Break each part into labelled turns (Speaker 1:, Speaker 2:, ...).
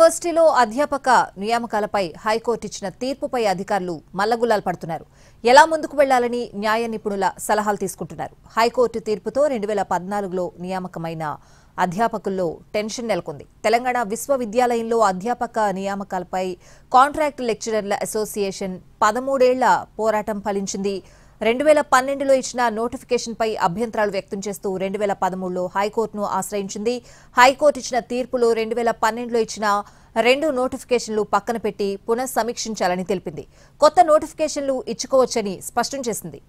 Speaker 1: వర్సిటీలో అధ్యాపక నియామకాలపై హైకోర్టు ఇచ్చిన తీర్పుపై అధికారులు మల్లగుల్లాలు పడుతున్నారు. ఎలా ముందుకు వెళ్లాలని న్యాయ నిపుణుల సలహాలు తీసుకుంటున్నారు. హైకోర్టు తీర్పుతో 2014లో నియామకమైన అధ్యాపకుల్లో టెన్షన్ నెలకొంది. తెలంగాణ విశ్వవిద్యాలయంలో అధ్యాపక నియామకాలపై కాంట్రాక్ట్ లెక్చరర్ల అసోసియేషన్ 13 ఏళ్ల పోరాటం ఫలించింది. 2012లో ఇచ్చిన నోటిఫికేషన్పై అభ్యంతరాలు వ్యక్తం చేస్తూ 2013లో హైకోర్టును ఆశ్రయించింది. హైకోర్టు ఇచ్చిన తీర్పులో 2012లో ఇచ్చిన 2 నోటిఫికేషన్లు పక్కన పెట్టి పునఃసమీక్షించాలని తెలిపింది. కొత్త నోటిఫికేషన్లు ఇచ్చుకోవచ్చని స్పష్టం చేసింది.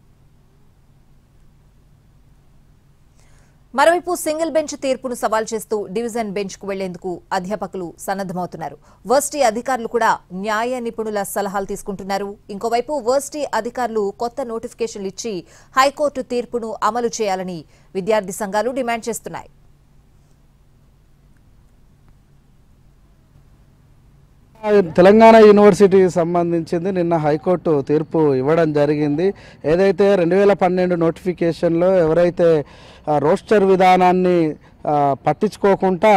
Speaker 1: మరోవైపు సింగిల్ బెంచ్ తీర్పును సవాల్ చేస్తూ డివిజన్ బెంచ్కు వెళ్లేందుకు అధ్యాపకులు సన్నద్దమవుతున్నారు. వర్సిటీ అధికారులు కూడా న్యాయ నిపుణుల సలహాలు తీసుకుంటున్నారు. ఇంకోవైపు వర్సిటీ అధికారులు కొత్త నోటిఫికేషన్లు ఇచ్చి హైకోర్టు తీర్పును అమలు చేయాలని విద్యార్థి సంఘాలు డిమాండ్ చేస్తున్నాయి.
Speaker 2: తెలంగాణ యూనివర్సిటీకి సంబంధించింది నిన్న హైకోర్టు తీర్పు ఇవ్వడం జరిగింది. ఏదైతే 2012 నోటిఫికేషన్లో ఎవరైతే రోస్టర్ విధానాన్ని పట్టించుకోకుండా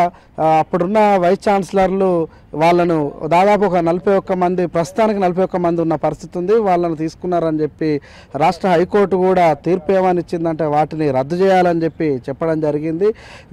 Speaker 2: అప్పుడున్న వైస్ ఛాన్సలర్లు వాళ్ళను దాదాపు ఒక 41 మంది, ప్రస్తుతానికి 41 మంది ఉన్న పరిస్థితి ఉంది. వాళ్ళను తీసుకున్నారని చెప్పి రాష్ట్ర హైకోర్టు కూడా తీర్పు ఏమని ఇచ్చిందంటే వాటిని రద్దు చేయాలని చెప్పి చెప్పడం జరిగింది.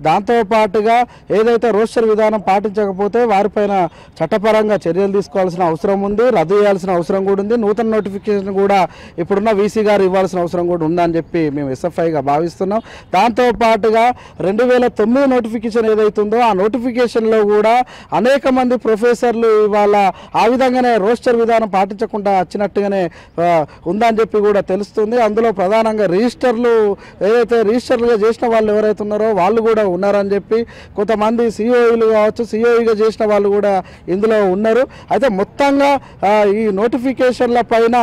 Speaker 2: దాంతోపాటుగా ఏదైతే రోస్టర్ విధానం పాటించకపోతే వారిపైన చట్టపరంగా చర్యలు తీసుకోవాల్సిన అవసరం ఉంది, రద్దు చేయాల్సిన అవసరం కూడా ఉంది. నూతన నోటిఫికేషన్ కూడా ఇప్పుడున్న వీసీ గారు ఇవ్వాల్సిన అవసరం కూడా ఉందని చెప్పి మేము ఎస్ఎఫ్ఐగా భావిస్తున్నాం. దాంతోపాటుగా 2009 నోటిఫికేషన్ ఏదైతుందో ఆ నోటిఫికేషన్లో కూడా అనేక మంది ప్రొఫెసర్లు ఇవాళ ఆ విధంగానే రోస్టర్ విధానం పాటించకుండా వచ్చినట్టుగానే ఉందని చెప్పి కూడా తెలుస్తుంది. అందులో ప్రధానంగా ఏదైతే రిజిస్టర్లుగా చేసిన వాళ్ళు ఎవరైతే ఉన్నారో వాళ్ళు కూడా ఉన్నారని చెప్పి కొంతమంది సిఓఈలు కావచ్చు, సిఓఈగా చేసిన వాళ్ళు కూడా ఇందులో ఉన్నారు. అయితే మొత్తంగా ఈ నోటిఫికేషన్ల పైన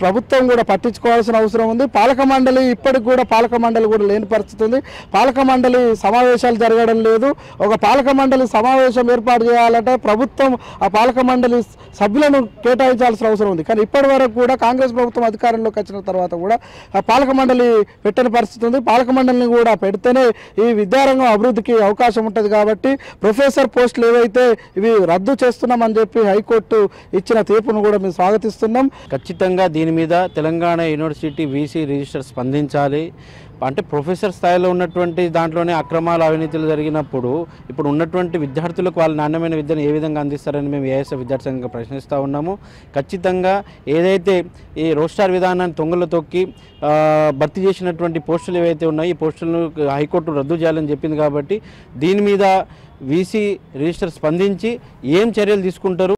Speaker 2: ప్రభుత్వం కూడా పట్టించుకోవాల్సిన అవసరం ఉంది. పాలక మండలి ఇప్పటికి కూడా లేని పరిస్థితి ఉంది. పాలక మండలి సమావేశాలు జరగడం లేదు. ఒక పాలక మండలి సమావేశం ఏర్పాటు చేయాలంటే ప్రభుత్వం ఆ పాలక మండలి సభ్యులను కేటాయించాల్సిన అవసరం ఉంది. కానీ ఇప్పటి వరకు కూడా కాంగ్రెస్ ప్రభుత్వం అధికారంలోకి వచ్చిన తర్వాత కూడా ఆ పాలక మండలి పెట్టని పరిస్థితి ఉంది. పాలక మండలిని కూడా పెడితేనే ఈ విద్యారంగం అభివృద్ధికి అవకాశం ఉంటుంది. కాబట్టి ప్రొఫెసర్ పోస్టులు ఏవైతే ఇవి రద్దు చేస్తున్నామని చెప్పి హైకోర్టు ఇచ్చిన తీర్పును కూడా మేము స్వాగతిస్తున్నాం.
Speaker 3: ఖచ్చితంగా దీని మీద తెలంగాణ యూనివర్సిటీ వీసీ రిజిస్టర్ స్పందించాలి. అంటే ప్రొఫెసర్ స్థాయిలో ఉన్నటువంటి దాంట్లోనే అక్రమాలు, అవినీతులు జరిగినప్పుడు ఇప్పుడు ఉన్నటువంటి విద్యార్థులకు వాళ్ళ నాణ్యమైన విద్యను ఏ విధంగా అందిస్తారని మేము ఏఎస్ఎఫ్ విద్యార్థి సంఘంగా ప్రశ్నిస్తూ ఉన్నాము. ఖచ్చితంగా ఏదైతే ఈ రోస్టార్ విధానాన్ని తొంగలో తొక్కి భర్తీ చేసినటువంటి పోస్టులు ఏవైతే ఉన్నాయో ఈ పోస్టులను హైకోర్టు రద్దు చేయాలని చెప్పింది. కాబట్టి దీని మీద వీసీ రిజిస్టర్ స్పందించి ఏం చర్యలు తీసుకుంటారు